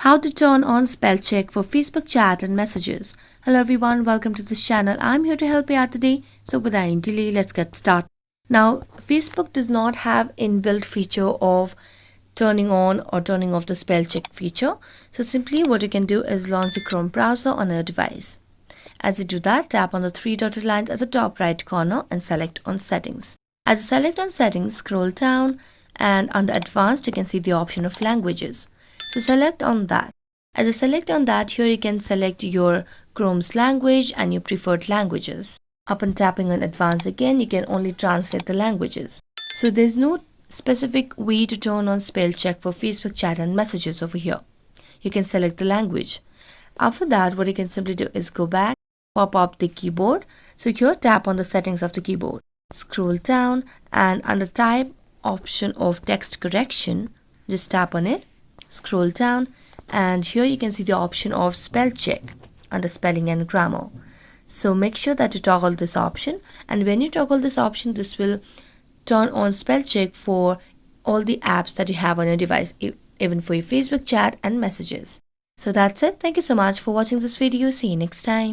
How to turn on spell check for Facebook chat and messages. Hello everyone, welcome to this channel. I'm here to help you out today. So without any delay, let's get started. Now, Facebook does not have inbuilt feature of turning on or turning off the spell check feature. So simply what you can do is launch the Chrome browser on your device. As you do that, tap on the three dotted lines at the top right corner and select on settings. As you select on settings, scroll down and under advanced you can see the option of languages. So select on that. As you select on that, here you can select your Chrome's language and your preferred languages. Upon tapping on advanced again, you can only translate the languages. So there's no specific way to turn on spell check for Facebook chat and messages over here. You can select the language. After that, what you can simply do is go back, pop up the keyboard. So here tap on the settings of the keyboard. Scroll down and under type option of text correction, just tap on it. Scroll down and here you can see the option of spell check under spelling and grammar. So make sure that you toggle this option, and when you toggle this option, this will turn on spell check for all the apps that you have on your device, even for your Facebook chat and messages. So that's it. Thank you so much for watching this video. See you next time.